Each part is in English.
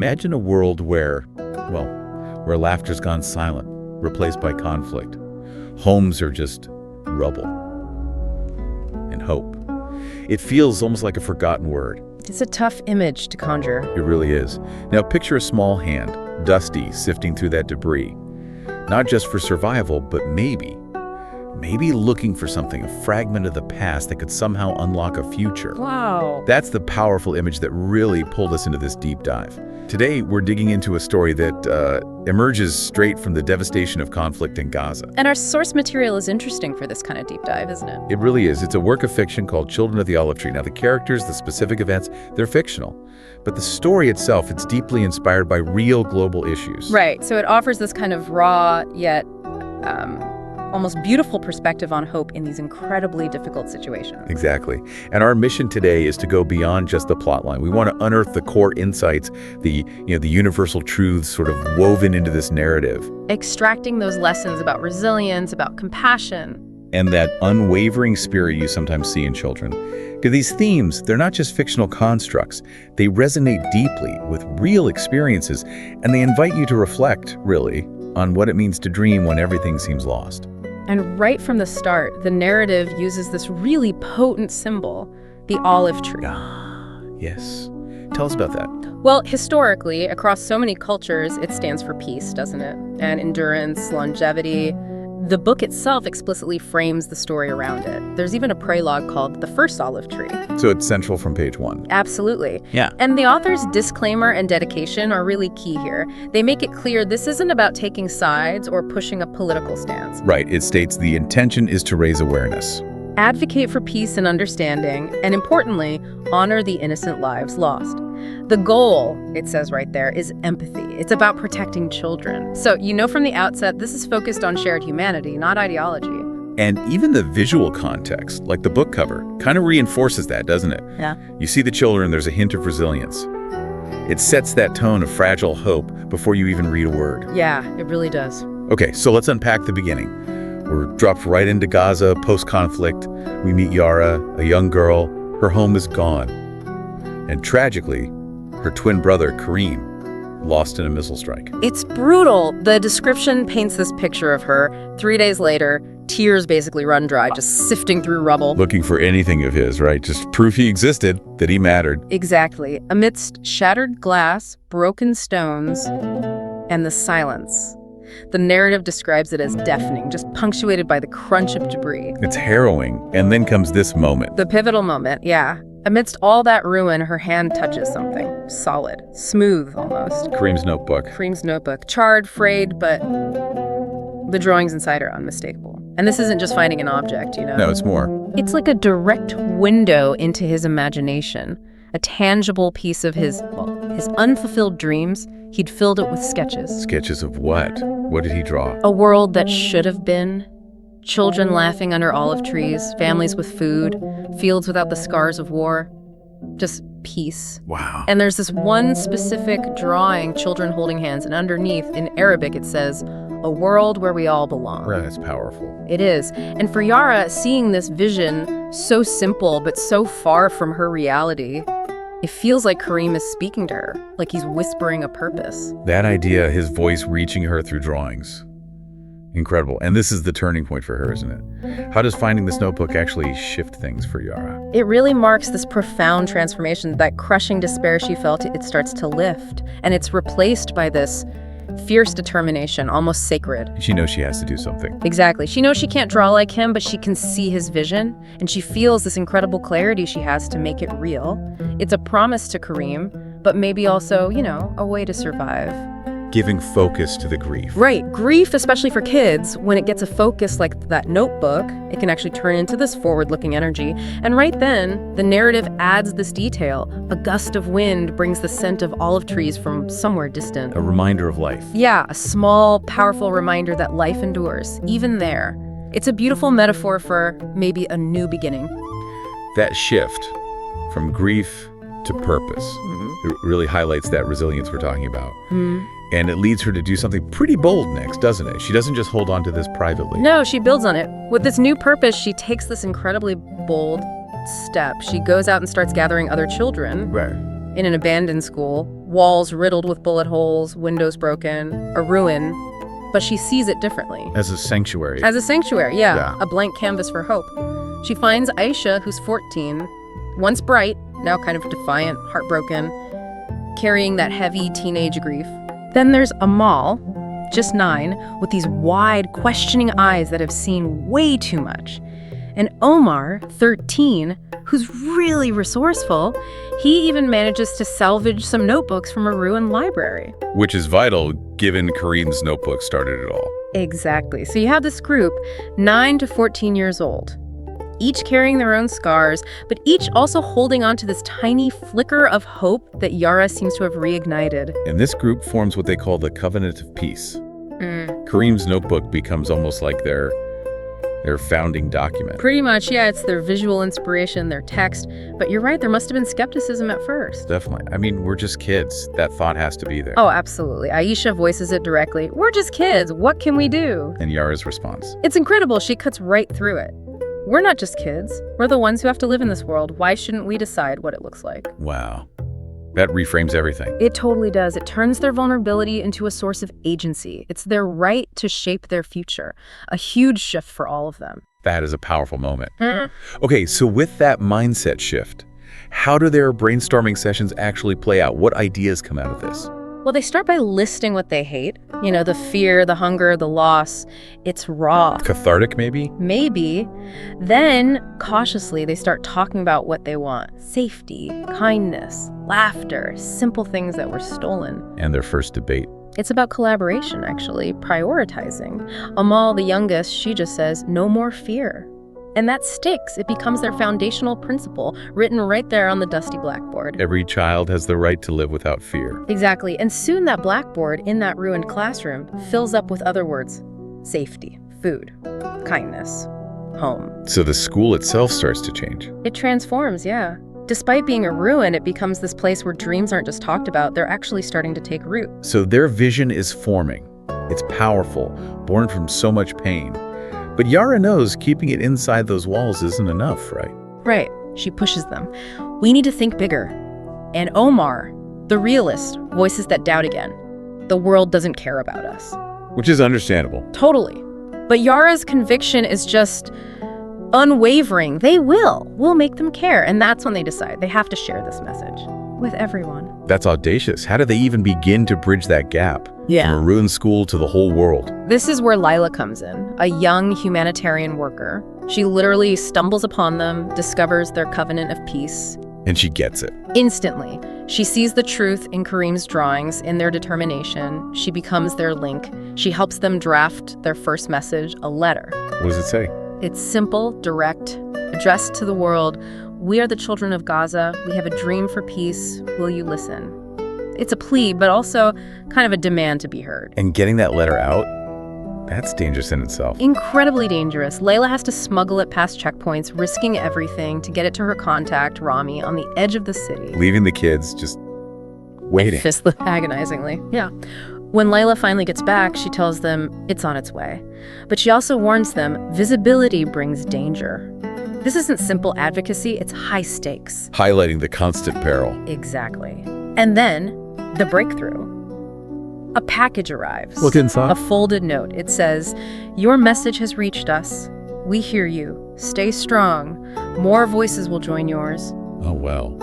Imagine a world where laughter's gone silent, replaced by conflict. Homes are just rubble. And hope. It feels almost like a forgotten word. It's a tough image to conjure. It really is. Now picture a small hand, dusty, sifting through that debris. Not just for survival, but maybe looking for something, a fragment of the past that could somehow unlock a future. Wow. That's the powerful image that really pulled us into this deep dive. Today, we're digging into a story that emerges straight from the devastation of conflict in Gaza. And our source material is interesting for this kind of deep dive, isn't it? It really is. It's a work of fiction called Children of the Olive Tree. Now, the characters, the specific events, they're fictional. But the story itself, it's deeply inspired by real global issues. Right. So it offers this kind of raw, yet almost beautiful perspective on hope in these incredibly difficult situations. Exactly. And our mission today is to go beyond just the plot line. We want to unearth the core insights, the universal truths sort of woven into this narrative. Extracting those lessons about resilience, about compassion. And that unwavering spirit you sometimes see in children. Because these themes, they're not just fictional constructs. They resonate deeply with real experiences, and they invite you to reflect, really, on what it means to dream when everything seems lost. And right from the start, the narrative uses this really potent symbol, the olive tree. Yes. Tell us about that. Well, historically, across so many cultures, it stands for peace, doesn't it? And endurance, longevity. The book itself explicitly frames the story around it. There's even a prologue called The First Olive Tree. So it's central from page 1. Absolutely. Yeah. And the author's disclaimer and dedication are really key here. They make it clear this isn't about taking sides or pushing a political stance. Right. It states the intention is to raise awareness. Advocate for peace and understanding, and importantly, honor the innocent lives lost. The goal, it says right there, is empathy. It's about protecting children. So you know from the outset, this is focused on shared humanity, not ideology. And even the visual context, like the book cover, kind of reinforces that, doesn't it? Yeah. You see the children, there's a hint of resilience. It sets that tone of fragile hope before you even read a word. Yeah, it really does. Okay, so let's unpack the beginning. We're dropped right into Gaza, post-conflict. We meet Yara, a young girl. Her home is gone. And tragically, her twin brother, Kareem, lost in a missile strike. It's brutal. The description paints this picture of her. 3 days later, tears basically run dry, just sifting through rubble. Looking for anything of his, right? Just proof he existed, that he mattered. Exactly. Amidst shattered glass, broken stones, and the silence. The narrative describes it as deafening, just punctuated by the crunch of debris. It's harrowing. And then comes this moment. The pivotal moment, yeah. Amidst all that ruin, her hand touches something. Solid. Smooth, almost. Kareem's notebook. Kareem's notebook. Charred, frayed, but the drawings inside are unmistakable. And this isn't just finding an object, you know? No, it's more. It's like a direct window into his imagination. A tangible piece of his unfulfilled dreams. He'd filled it with sketches. Sketches of what? What did he draw? A world that should have been. Children laughing under olive trees, families with food, fields without the scars of war. Just peace. Wow. And there's this one specific drawing, children holding hands, and underneath, in Arabic, it says, a world where we all belong. Right, that's powerful. It is. And for Yara, seeing this vision, so simple but so far from her reality, it feels like Kareem is speaking to her, like he's whispering a purpose. That idea, his voice reaching her through drawings. Incredible. And this is the turning point for her, isn't it? How does finding this notebook actually shift things for Yara? It really marks this profound transformation. That crushing despair she felt, it starts to lift. And it's replaced by this fierce determination, almost sacred. She knows she has to do something. Exactly. She knows she can't draw like him, but she can see his vision. And she feels this incredible clarity she has to make it real. It's a promise to Kareem, but maybe also, a way to survive. Giving focus to the grief. Right. Grief, especially for kids, when it gets a focus like that notebook, it can actually turn into this forward-looking energy. And right then, the narrative adds this detail. A gust of wind brings the scent of olive trees from somewhere distant. A reminder of life. Yeah, a small, powerful reminder that life endures, even there. It's a beautiful metaphor for maybe a new beginning. That shift from grief to purpose. It really highlights that resilience we're talking about. And it leads her to do something pretty bold next, doesn't it? She doesn't just hold on to this privately. No, she builds on it. With this new purpose, she takes this incredibly bold step. She goes out and starts gathering other children Right. in an abandoned school, Walls riddled with bullet holes, windows broken, a ruin, but she sees it differently. As a sanctuary. As a sanctuary, yeah. Yeah. A blank canvas for hope. She finds Aisha, who's 14, once bright, now kind of defiant, heartbroken, carrying that heavy teenage grief. Then there's Amal, just 9, with these wide, questioning eyes that have seen way too much. And Omar, 13, who's really resourceful, he even manages to salvage some notebooks from a ruined library. Which is vital, given Kareem's notebook started it all. Exactly. So you have this group, 9 to 14 years old, each carrying their own scars, but each also holding on to this tiny flicker of hope that Yara seems to have reignited. And this group forms what they call the Covenant of Peace. Kareem's notebook becomes almost like their founding document. Pretty much, yeah, it's their visual inspiration, their text. But you're right, there must have been skepticism at first. Definitely. I mean, we're just kids. That thought has to be there. Oh, absolutely. Aisha voices it directly. We're just kids. What can we do? And Yara's response. It's incredible. She cuts right through it. We're not just kids. We're the ones who have to live in this world. Why shouldn't we decide what it looks like? Wow. That reframes everything. It totally does. It turns their vulnerability into a source of agency. It's their right to shape their future. A huge shift for all of them. That is a powerful moment. Okay, so with that mindset shift, how do their brainstorming sessions actually play out? What ideas come out of this? Well, they start by listing what they hate. You know, the fear, the hunger, the loss. It's raw. Cathartic, maybe? Maybe. Then, cautiously, they start talking about what they want. Safety, kindness, laughter, simple things that were stolen. And their first debate. It's about collaboration, actually, prioritizing. Amal, the youngest, she just says, no more fear. And that sticks. It becomes their foundational principle, written right there on the dusty blackboard. Every child has the right to live without fear. Exactly. And soon that blackboard in that ruined classroom fills up with other words. Safety, food, kindness, home. So the school itself starts to change. It transforms, yeah. Despite being a ruin, it becomes this place where dreams aren't just talked about, they're actually starting to take root. So their vision is forming. It's powerful, born from so much pain. But Yara knows keeping it inside those walls isn't enough, right? Right. She pushes them. We need to think bigger. And Omar, the realist, voices that doubt again. The world doesn't care about us. Which is understandable. Totally. But Yara's conviction is just unwavering. They will. We'll make them care. And that's when they decide they have to share this message with everyone. That's audacious. How do they even begin to bridge that gap? Yeah. From a ruined school to the whole world. This is where Lila comes in, a young humanitarian worker. She literally stumbles upon them, discovers their covenant of peace. And she gets it. Instantly. She sees the truth in Kareem's drawings, in their determination. She becomes their link. She helps them draft their first message, a letter. What does it say? It's simple, direct, addressed to the world. We are the children of Gaza. We have a dream for peace. Will you listen? It's a plea, but also kind of a demand to be heard. And getting that letter out, that's dangerous in itself. Incredibly dangerous. Layla has to smuggle it past checkpoints, risking everything to get it to her contact, Rami, on the edge of the city. Leaving the kids just waiting. Agonizingly, yeah. When Layla finally gets back, she tells them it's on its way. But she also warns them, visibility brings danger. This isn't simple advocacy, it's high stakes. Highlighting the constant peril. Exactly. And then, the breakthrough. A package arrives. Look inside. A folded note. It says, your message has reached us. We hear you. Stay strong. More voices will join yours. Oh, well.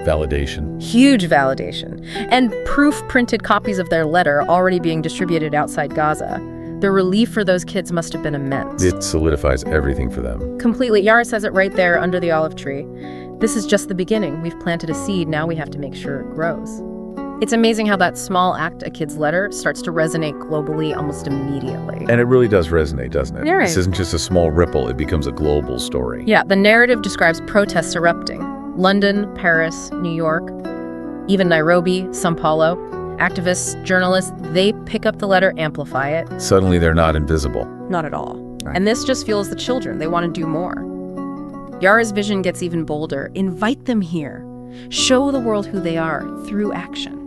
Validation. Huge validation. And proof-printed copies of their letter already being distributed outside Gaza. The relief for those kids must have been immense. It solidifies everything for them. Completely. Yara says it right there under the olive tree. This is just the beginning. We've planted a seed. Now we have to make sure it grows. It's amazing how that small act, a kid's letter, starts to resonate globally almost immediately. And it really does resonate, doesn't it? You're right. This isn't just a small ripple. It becomes a global story. Yeah, the narrative describes protests erupting. London, Paris, New York, even Nairobi, São Paulo. Activists, journalists, they pick up the letter, amplify it. Suddenly they're not invisible. Not at all. Right. And this just fuels the children. They want to do more. Yara's vision gets even bolder. Invite them here. Show the world who they are through action.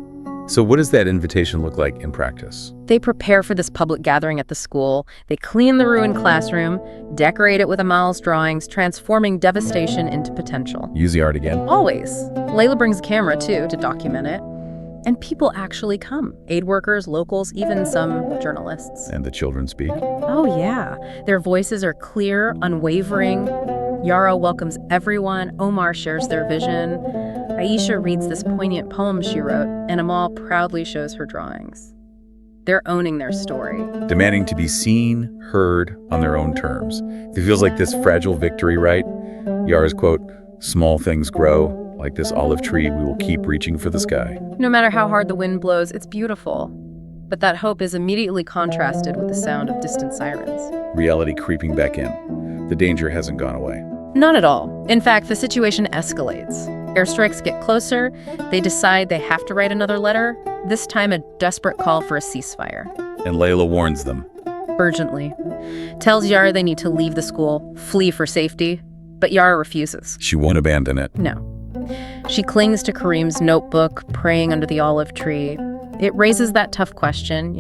So what does that invitation look like in practice? They prepare for this public gathering at the school. They clean the ruined classroom, decorate it with Amal's drawings, transforming devastation into potential. Use the art again. Always. Layla brings a camera, too, to document it. And people actually come. Aid workers, locals, even some journalists. And the children speak. Oh, yeah. Their voices are clear, unwavering. Yara welcomes everyone. Omar shares their vision. Aisha reads this poignant poem she wrote, and Amal proudly shows her drawings. They're owning their story. Demanding to be seen, heard on their own terms. It feels like this fragile victory, right? Yara's quote, "Small things grow. Like this olive tree, we will keep reaching for the sky." No matter how hard the wind blows, it's beautiful. But that hope is immediately contrasted with the sound of distant sirens. Reality creeping back in. The danger hasn't gone away. Not at all. In fact, the situation escalates. Airstrikes get closer. They decide they have to write another letter, this time a desperate call for a ceasefire. And Layla warns them. Urgently. Tells Yara they need to leave the school, flee for safety. But Yara refuses. She won't abandon it. No. She clings to Kareem's notebook, praying under the olive tree. It raises that tough question,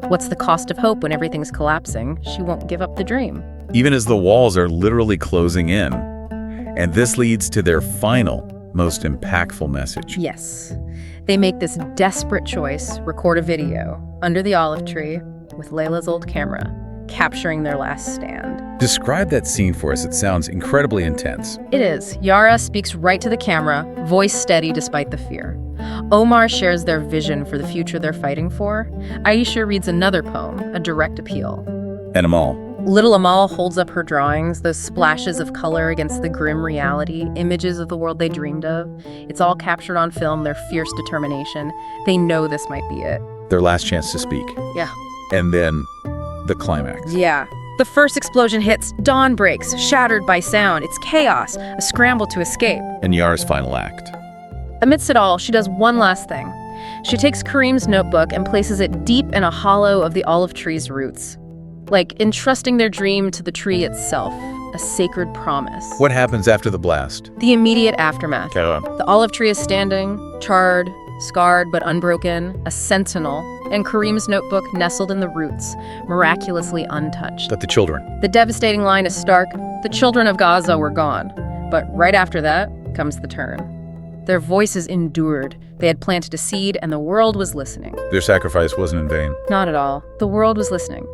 what's the cost of hope when everything's collapsing? She won't give up the dream. Even as the walls are literally closing in. And this leads to their final, most impactful message. Yes. They make this desperate choice, record a video under the olive tree with Layla's old camera, capturing their last stand. Describe that scene for us. It sounds incredibly intense. It is. Yara speaks right to the camera, voice steady despite the fear. Omar shares their vision for the future they're fighting for. Aisha reads another poem, a direct appeal. And Amal. Little Amal holds up her drawings, those splashes of color against the grim reality, images of the world they dreamed of. It's all captured on film, their fierce determination. They know this might be it. Their last chance to speak. Yeah. And then the climax. Yeah. The first explosion hits, dawn breaks, shattered by sound. It's chaos, a scramble to escape. And Yara's final act. Amidst it all, she does one last thing. She takes Kareem's notebook and places it deep in a hollow of the olive tree's roots. Like entrusting their dream to the tree itself, a sacred promise. What happens after the blast? The immediate aftermath. The olive tree is standing, charred, scarred but unbroken, a sentinel, and Kareem's notebook nestled in the roots, miraculously untouched. But the children. The devastating line is stark. The children of Gaza were gone. But right after that comes the turn. Their voices endured. They had planted a seed, and the world was listening. Their sacrifice wasn't in vain. Not at all. The world was listening.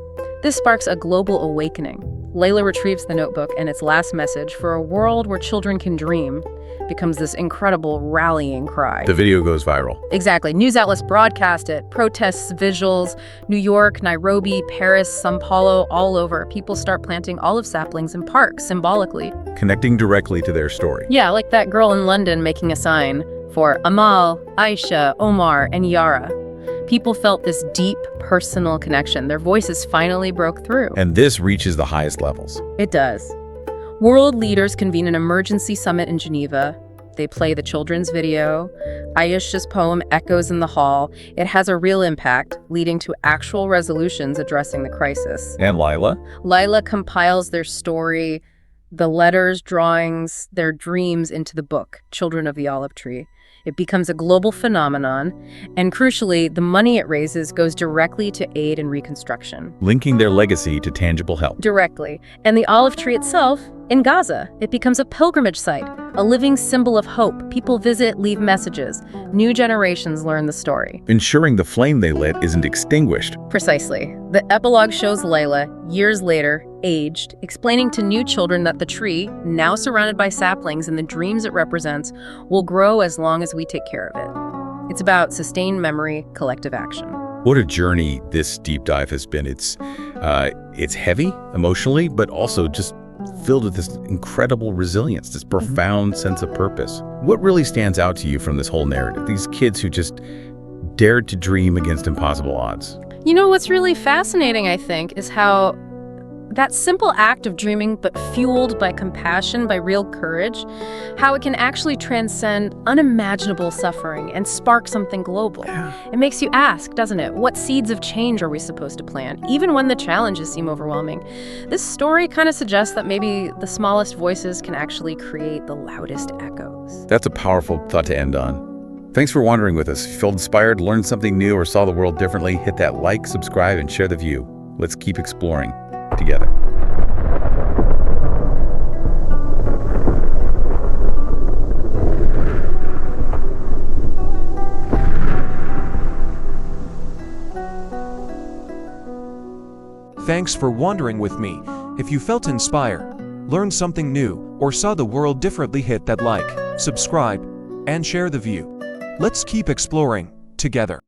This sparks a global awakening. Layla retrieves the notebook, and its last message, for a world where children can dream, becomes this incredible rallying cry. The video goes viral. Exactly. News outlets broadcast it. Protests, visuals, New York, Nairobi, Paris, São Paulo, all over. People start planting olive saplings in parks, symbolically. Connecting directly to their story. Yeah, like that girl in London making a sign for Amal, Aisha, Omar, and Yara. People felt this deep, personal connection. Their voices finally broke through. And this reaches the highest levels. It does. World leaders convene an emergency summit in Geneva. They play the children's video. Aisha's poem echoes in the hall. It has a real impact, leading to actual resolutions addressing the crisis. And Layla? Layla compiles their story, the letters, drawings, their dreams into the book, Children of the Olive Tree. It becomes a global phenomenon, and crucially, the money it raises goes directly to aid and reconstruction. Linking their legacy to tangible help. Directly. And the olive tree itself, in Gaza, it becomes a pilgrimage site, a living symbol of hope. People visit, leave messages. New generations learn the story. Ensuring the flame they lit isn't extinguished. Precisely. The epilogue shows Layla, years later, aged, explaining to new children that the tree, now surrounded by saplings and the dreams it represents, will grow as long as we take care of it. It's about sustained memory, collective action. What a journey this deep dive has been. It's heavy emotionally, but also just filled with this incredible resilience, this profound sense of purpose. What really stands out to you from this whole narrative? These kids who just dared to dream against impossible odds. You know, what's really fascinating, I think, is how that simple act of dreaming, but fueled by compassion, by real courage, how it can actually transcend unimaginable suffering and spark something global. It makes you ask, doesn't it? What seeds of change are we supposed to plant, even when the challenges seem overwhelming? This story kind of suggests that maybe the smallest voices can actually create the loudest echoes. That's a powerful thought to end on. Thanks for wandering with us. If you felt inspired, learned something new, or saw the world differently, hit that like, subscribe, and share the view. Let's keep exploring together. Thanks for wandering with me. If you felt inspired, learned something new, or saw the world differently, hit that like, subscribe, and share the view. Let's keep exploring together.